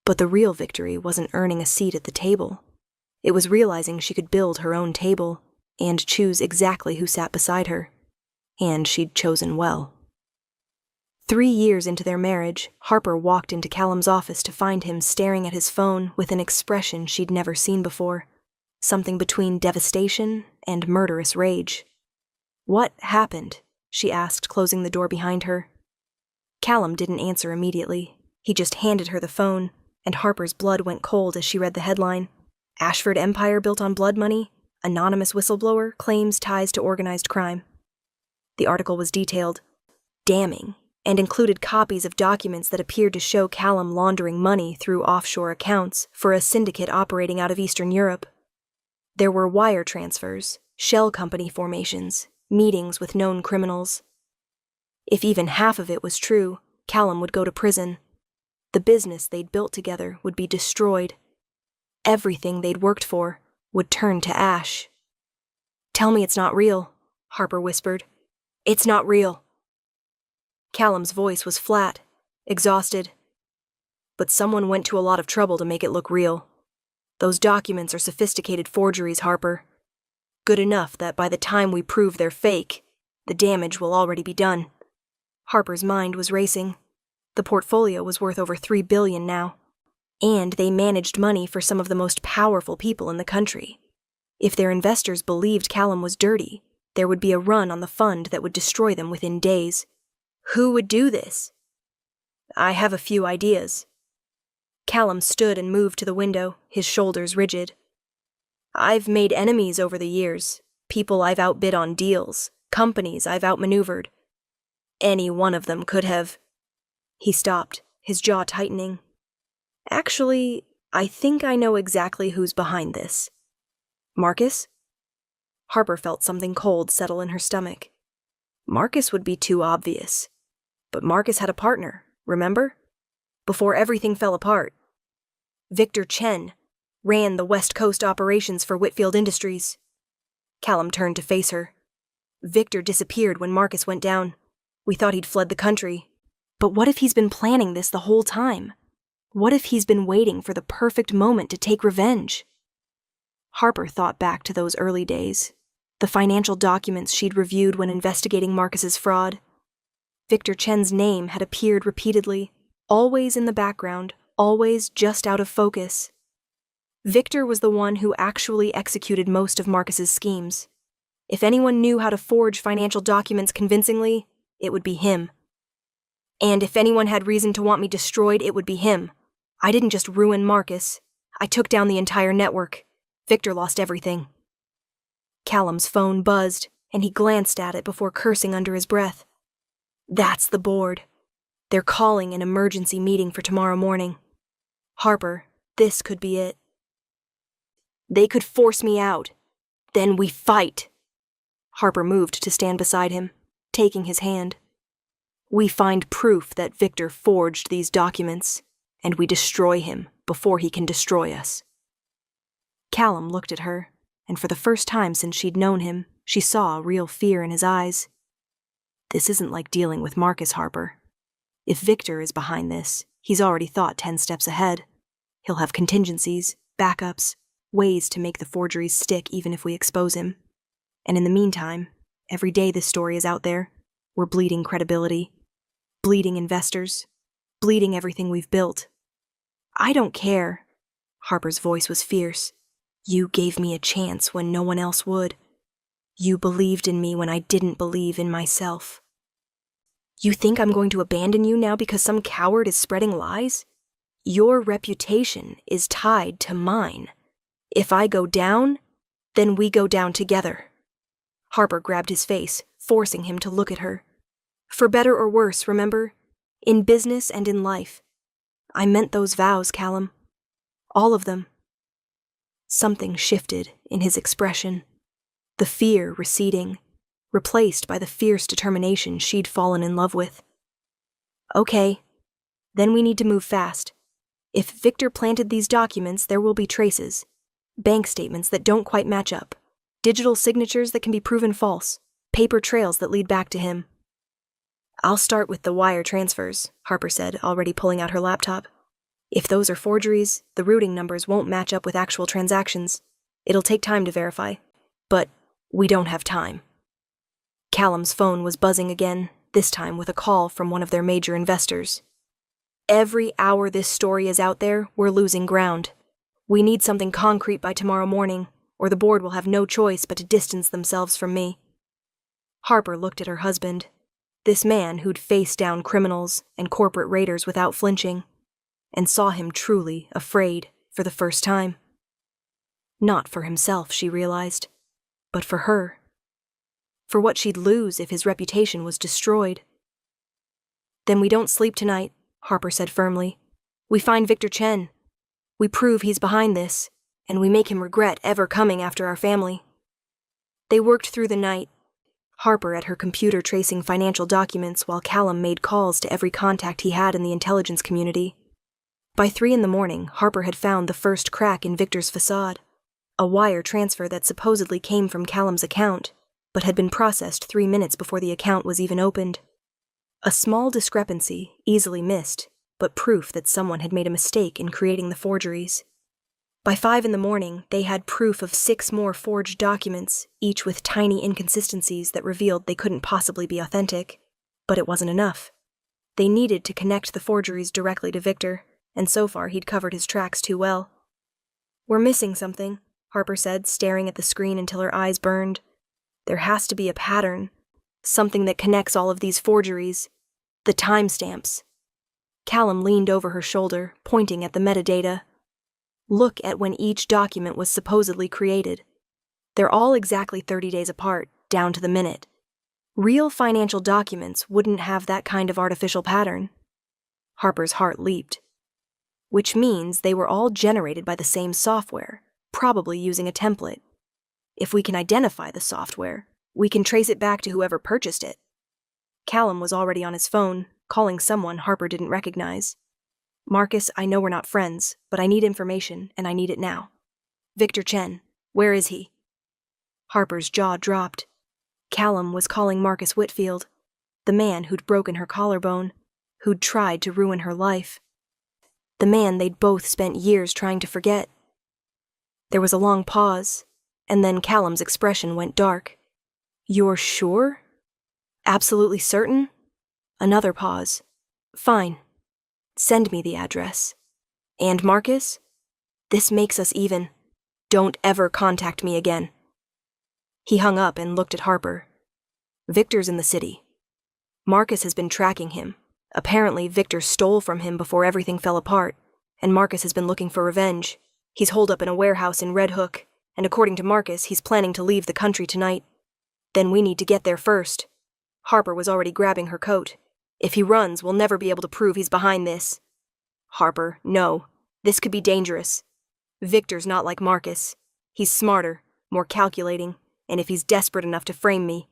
But the real victory wasn't earning a seat at the table. It was realizing she could build her own table and choose exactly who sat beside her. And she'd chosen well. 3 years into their marriage, Harper walked into Callum's office to find him staring at his phone with an expression she'd never seen before, something between devastation and murderous rage. "What happened?" she asked, closing the door behind her. Callum didn't answer immediately. He just handed her the phone, and Harper's blood went cold as she read the headline. "Ashford Empire built on blood money. Anonymous whistleblower claims ties to organized crime." The article was detailed, damning, and included copies of documents that appeared to show Callum laundering money through offshore accounts for a syndicate operating out of Eastern Europe. There were wire transfers, shell company formations, meetings with known criminals. If even half of it was true, Callum would go to prison. The business they'd built together would be destroyed. Everything they'd worked for would turn to ash. "Tell me it's not real," Harper whispered. "It's not real." Callum's voice was flat, exhausted. "But someone went to a lot of trouble to make it look real. Those documents are sophisticated forgeries, Harper. Good enough that by the time we prove they're fake, the damage will already be done." Harper's mind was racing. The portfolio was worth over $3 billion now, and they managed money for some of the most powerful people in the country. If their investors believed Callum was dirty, there would be a run on the fund that would destroy them within days. Who would do this? "I have a few ideas." Callum stood and moved to the window, his shoulders rigid. "I've made enemies over the years, people I've outbid on deals, companies I've outmaneuvered. Any one of them could have—" He stopped, his jaw tightening. "Actually, I think I know exactly who's behind this." "Marcus?" Harper felt something cold settle in her stomach. Marcus would be too obvious. But Marcus had a partner, remember? Before everything fell apart. Victor Chen ran the West Coast operations for Whitfield Industries. Callum turned to face her. "Victor disappeared when Marcus went down. We thought he'd fled the country. But what if he's been planning this the whole time? What if he's been waiting for the perfect moment to take revenge?" Harper thought back to those early days, the financial documents she'd reviewed when investigating Marcus's fraud. Victor Chen's name had appeared repeatedly, always in the background, always just out of focus. Victor was the one who actually executed most of Marcus's schemes. If anyone knew how to forge financial documents convincingly, it would be him. And if anyone had reason to want me destroyed, it would be him. I didn't just ruin Marcus. I took down the entire network. Victor lost everything. Callum's phone buzzed, and he glanced at it before cursing under his breath. That's the board. They're calling an emergency meeting for tomorrow morning. Harper, this could be it. They could force me out. Then we fight. Harper moved to stand beside him, taking his hand. We find proof that Victor forged these documents, and we destroy him before he can destroy us. Callum looked at her, and for the first time since she'd known him, she saw real fear in his eyes. This isn't like dealing with Marcus, Harper. If Victor is behind this, he's already thought 10 steps ahead. He'll have contingencies, backups, ways to make the forgeries stick even if we expose him. And in the meantime, every day this story is out there, we're bleeding credibility, bleeding investors, bleeding everything we've built. I don't care. Harper's voice was fierce. You gave me a chance when no one else would. You believed in me when I didn't believe in myself. You think I'm going to abandon you now because some coward is spreading lies? Your reputation is tied to mine. If I go down, then we go down together. Harper grabbed his face, forcing him to look at her. For better or worse, remember? In business and in life. I meant those vows, Callum. All of them. Something shifted in his expression. The fear receding, replaced by the fierce determination she'd fallen in love with. Okay, then we need to move fast. If Victor planted these documents, there will be traces. Bank statements that don't quite match up. Digital signatures that can be proven false. Paper trails that lead back to him. I'll start with the wire transfers, Harper said, already pulling out her laptop. If those are forgeries, the routing numbers won't match up with actual transactions. It'll take time to verify. But we don't have time. Callum's phone was buzzing again, this time with a call from one of their major investors. Every hour this story is out there, we're losing ground. We need something concrete by tomorrow morning, or the board will have no choice but to distance themselves from me. Harper looked at her husband, this man who'd faced down criminals and corporate raiders without flinching, and saw him truly afraid for the first time. Not for himself, she realized, but for her. For what she'd lose if his reputation was destroyed. Then we don't sleep tonight, Harper said firmly. We find Victor Chen. We prove he's behind this, and we make him regret ever coming after our family." They worked through the night, Harper at her computer tracing financial documents while Callum made calls to every contact he had in the intelligence community. By 3 a.m, Harper had found the first crack in Victor's facade, a wire transfer that supposedly came from Callum's account, but had been processed 3 minutes before the account was even opened. A small discrepancy, easily missed, but proof that someone had made a mistake in creating the forgeries. By 5 a.m, they had proof of 6 more forged documents, each with tiny inconsistencies that revealed they couldn't possibly be authentic. But it wasn't enough. They needed to connect the forgeries directly to Victor, and so far he'd covered his tracks too well. "We're missing something," Harper said, staring at the screen until her eyes burned. "There has to be a pattern, something that connects all of these forgeries. The timestamps." Callum leaned over her shoulder, pointing at the metadata. "Look at when each document was supposedly created. They're all exactly 30 days apart, down to the minute. Real financial documents wouldn't have that kind of artificial pattern." Harper's heart leaped. "Which means they were all generated by the same software, probably using a template. If we can identify the software, we can trace it back to whoever purchased it." Callum was already on his phone, calling someone Harper didn't recognize. "Marcus, I know we're not friends, but I need information, and I need it now. Victor Chen, where is he?" Harper's jaw dropped. Callum was calling Marcus Whitfield, the man who'd broken her collarbone, who'd tried to ruin her life. The man they'd both spent years trying to forget. There was a long pause, and then Callum's expression went dark. "You're sure? Absolutely certain?" Another pause. "Fine. Send me the address. And Marcus? This makes us even. Don't ever contact me again." He hung up and looked at Harper. "Victor's in the city. Marcus has been tracking him. Apparently, Victor stole from him before everything fell apart, and Marcus has been looking for revenge. He's holed up in a warehouse in Red Hook, and according to Marcus, he's planning to leave the country tonight. Then we need to get there first." Harper was already grabbing her coat. "If he runs, we'll never be able to prove he's behind this." "Harper, no. This could be dangerous. Victor's not like Marcus. He's smarter, more calculating, and if he's desperate enough to frame me,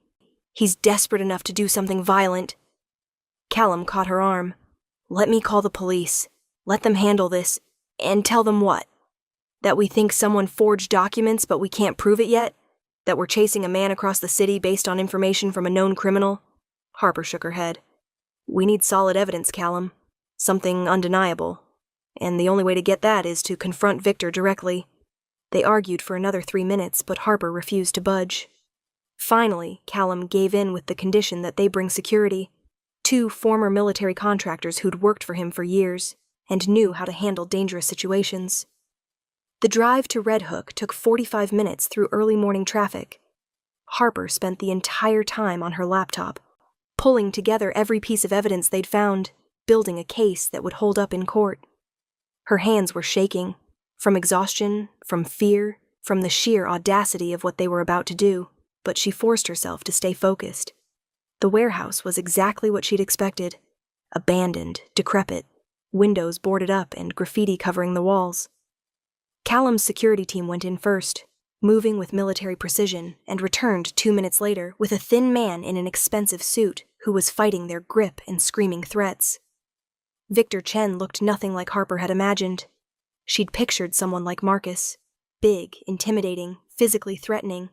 he's desperate enough to do something violent." Callum caught her arm. "Let me call the police. Let them handle this. And tell them what? That we think someone forged documents but we can't prove it yet? That we're chasing a man across the city based on information from a known criminal?" Harper shook her head. "We need solid evidence, Callum. Something undeniable. And the only way to get that is to confront Victor directly." They argued for another 3 minutes, but Harper refused to budge. Finally, Callum gave in with the condition that they bring security. 2 former military contractors who'd worked for him for years and knew how to handle dangerous situations. The drive to Red Hook took 45 minutes through early morning traffic. Harper spent the entire time on her laptop, pulling together every piece of evidence they'd found, building a case that would hold up in court. Her hands were shaking, from exhaustion, from fear, from the sheer audacity of what they were about to do, but she forced herself to stay focused. The warehouse was exactly what she'd expected. Abandoned, decrepit, windows boarded up and graffiti covering the walls. Callum's security team went in first, moving with military precision, and returned 2 minutes later with a thin man in an expensive suit who was fighting their grip and screaming threats. Victor Chen looked nothing like Harper had imagined. She'd pictured someone like Marcus, big, intimidating, physically threatening.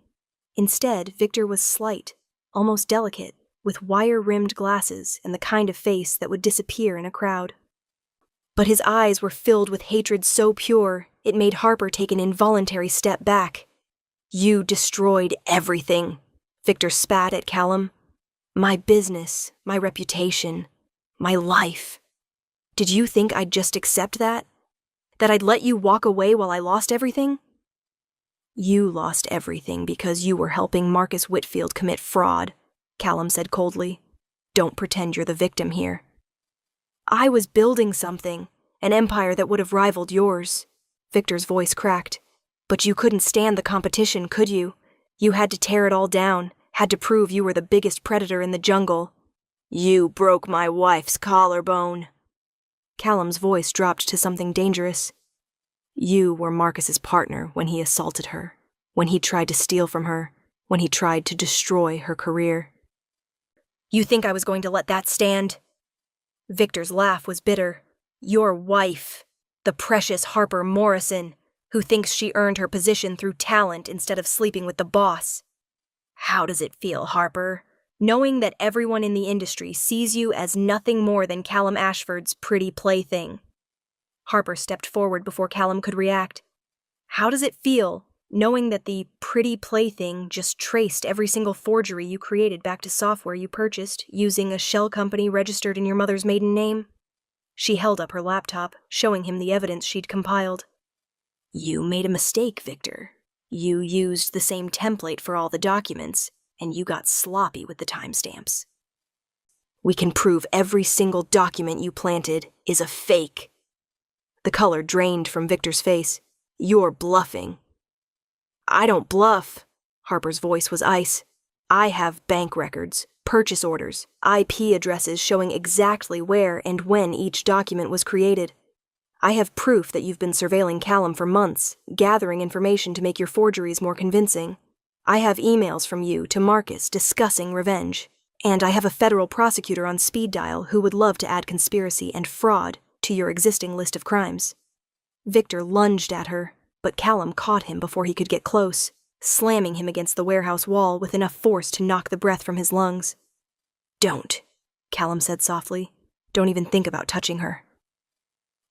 Instead, Victor was slight, almost delicate, with wire-rimmed glasses and the kind of face that would disappear in a crowd. But his eyes were filled with hatred so pure, it made Harper take an involuntary step back. "You destroyed everything," Victor spat at Callum. "My business, my reputation, my life. Did you think I'd just accept that? That I'd let you walk away while I lost everything?" "You lost everything because you were helping Marcus Whitfield commit fraud," Callum said coldly. "Don't pretend you're the victim here." "I was building something, an empire that would have rivaled yours." Victor's voice cracked. "But you couldn't stand the competition, could you? You had to tear it all down, had to prove you were the biggest predator in the jungle. You broke my wife's collarbone." Callum's voice dropped to something dangerous. You were Marcus's partner when he assaulted her, when he tried to steal from her, when he tried to destroy her career. You think I was going to let that stand? Victor's laugh was bitter. Your wife, the precious Harper Morrison, who thinks she earned her position through talent instead of sleeping with the boss. How does it feel, Harper, knowing that everyone in the industry sees you as nothing more than Callum Ashford's pretty plaything? Harper stepped forward before Callum could react. How does it feel, knowing that the pretty plaything just traced every single forgery you created back to software you purchased using a shell company registered in your mother's maiden name? She held up her laptop, showing him the evidence she'd compiled. You made a mistake, Victor. You used the same template for all the documents, and you got sloppy with the timestamps. We can prove every single document you planted is a fake. The color drained from Victor's face. You're bluffing. I don't bluff. Harper's voice was ice. I have bank records, purchase orders, IP addresses showing exactly where and when each document was created. I have proof that you've been surveilling Callum for months, gathering information to make your forgeries more convincing. I have emails from you to Marcus discussing revenge. And I have a federal prosecutor on speed dial who would love to add conspiracy and fraud to your existing list of crimes. Victor lunged at her, but Callum caught him before he could get close, slamming him against the warehouse wall with enough force to knock the breath from his lungs. Don't, Callum said softly. Don't even think about touching her.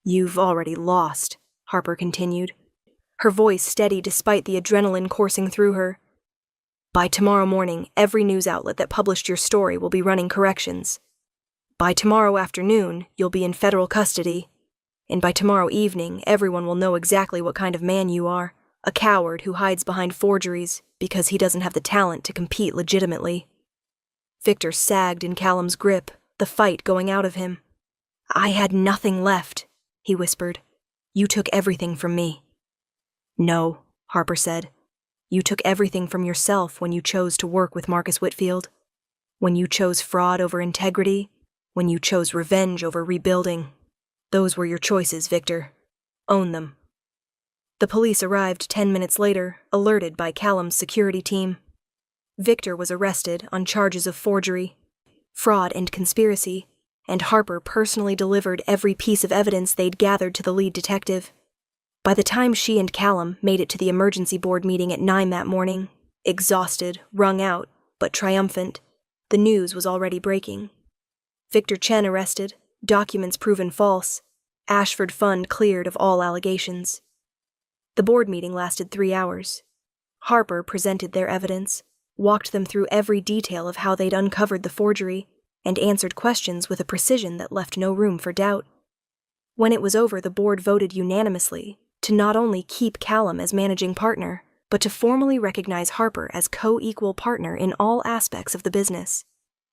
You've already lost, Harper continued, her voice steady despite the adrenaline coursing through her. By tomorrow morning, every news outlet that published your story will be running corrections. By tomorrow afternoon, you'll be in federal custody. And by tomorrow evening, everyone will know exactly what kind of man you are, a coward who hides behind forgeries because he doesn't have the talent to compete legitimately. Victor sagged in Callum's grip, the fight going out of him. I had nothing left, he whispered. You took everything from me. No, Harper said. You took everything from yourself when you chose to work with Marcus Whitfield. When you chose fraud over integrity. When you chose revenge over rebuilding. Those were your choices, Victor. Own them. The police arrived 10 minutes later, alerted by Callum's security team. Victor was arrested on charges of forgery, fraud, and conspiracy, and Harper personally delivered every piece of evidence they'd gathered to the lead detective. By the time she and Callum made it to the emergency board meeting at 9 that morning, exhausted, wrung out, but triumphant, the news was already breaking. Victor Chen arrested, documents proven false, Ashford Fund cleared of all allegations. The board meeting lasted 3 hours. Harper presented their evidence, walked them through every detail of how they'd uncovered the forgery, and answered questions with a precision that left no room for doubt. When it was over, the board voted unanimously to not only keep Callum as managing partner, but to formally recognize Harper as co-equal partner in all aspects of the business.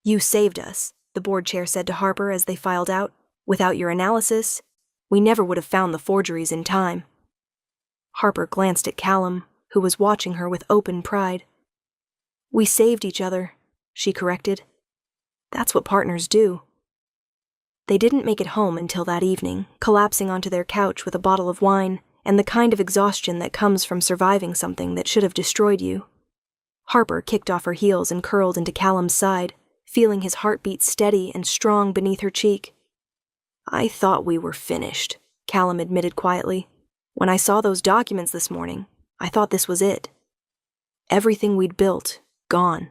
You saved us, the board chair said to Harper as they filed out. Without your analysis, we never would have found the forgeries in time. Harper glanced at Callum, who was watching her with open pride. We saved each other, she corrected. That's what partners do. They didn't make it home until that evening, collapsing onto their couch with a bottle of wine and the kind of exhaustion that comes from surviving something that should have destroyed you. Harper kicked off her heels and curled into Callum's side, feeling his heartbeat steady and strong beneath her cheek. I thought we were finished, Callum admitted quietly. When I saw those documents this morning, I thought this was it. Everything we'd built, gone.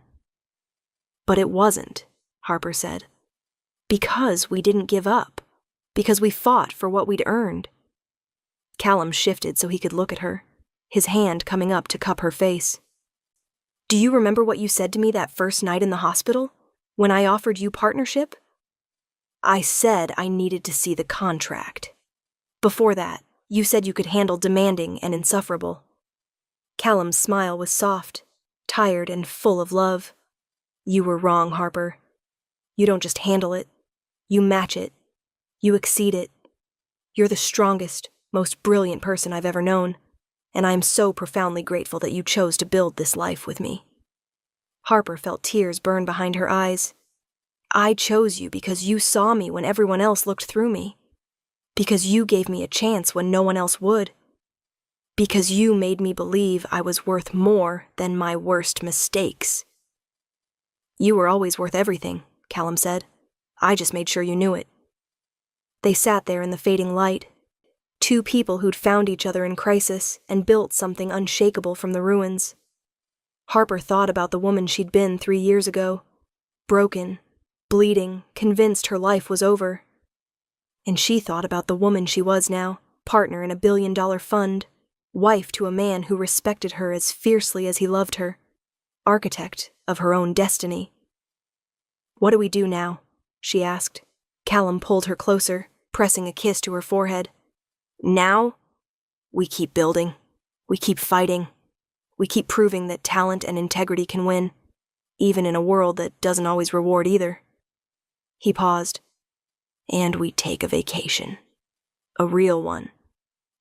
But it wasn't, Harper said. Because we didn't give up. Because we fought for what we'd earned. Callum shifted so he could look at her, his hand coming up to cup her face. Do you remember what you said to me that first night in the hospital, when I offered you partnership? I said I needed to see the contract. Before that, you said you could handle demanding and insufferable. Callum's smile was soft, tired, and full of love. You were wrong, Harper. You don't just handle it. You match it. You exceed it. You're the strongest, most brilliant person I've ever known, and I am so profoundly grateful that you chose to build this life with me. Harper felt tears burn behind her eyes. I chose you because you saw me when everyone else looked through me. Because you gave me a chance when no one else would. Because you made me believe I was worth more than my worst mistakes. You were always worth everything, Callum said. I just made sure you knew it. They sat there in the fading light, two people who'd found each other in crisis and built something unshakable from the ruins. Harper thought about the woman she'd been 3 years ago, broken, bleeding, convinced her life was over. And she thought about the woman she was now, partner in a billion-dollar fund, wife to a man who respected her as fiercely as he loved her, architect of her own destiny. What do we do now? She asked. Callum pulled her closer, pressing a kiss to her forehead. Now? We keep building. We keep fighting. We keep proving that talent and integrity can win, even in a world that doesn't always reward either. He paused. And we take a vacation. A real one.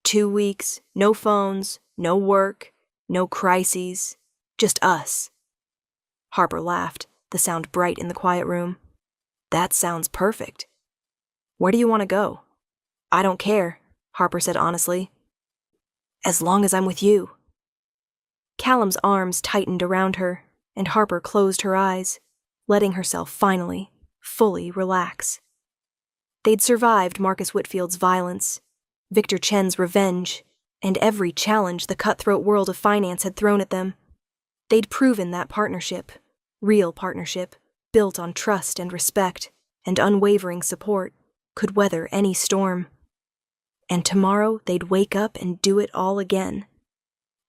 2 weeks, no phones, no work, no crises, just us. Harper laughed, the sound bright in the quiet room. That sounds perfect. Where do you want to go? I don't care, Harper said honestly. As long as I'm with you. Callum's arms tightened around her, and Harper closed her eyes, letting herself finally, fully relax. They'd survived Marcus Whitfield's violence, Victor Chen's revenge, and every challenge the cutthroat world of finance had thrown at them. They'd proven that partnership, real partnership, built on trust and respect and unwavering support, could weather any storm. And tomorrow they'd wake up and do it all again.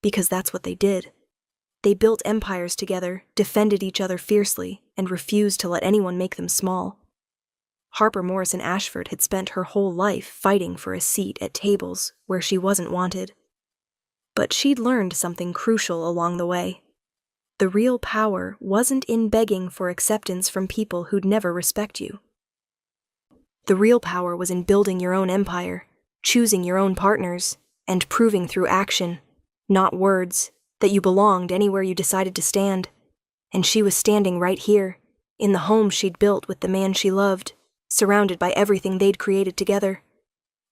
Because that's what they did. They built empires together, defended each other fiercely, and refused to let anyone make them small. Harper Morrison Ashford had spent her whole life fighting for a seat at tables where she wasn't wanted. But she'd learned something crucial along the way. The real power wasn't in begging for acceptance from people who'd never respect you. The real power was in building your own empire, choosing your own partners, and proving through action, not words, that you belonged anywhere you decided to stand. And she was standing right here, in the home she'd built with the man she loved, surrounded by everything they'd created together.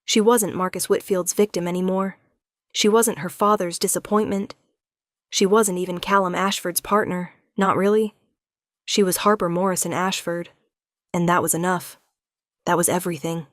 She wasn't Marcus Whitfield's victim anymore. She wasn't her father's disappointment. She wasn't even Callum Ashford's partner, not really. She was Harper Morrison Ashford, and that was enough. That was everything.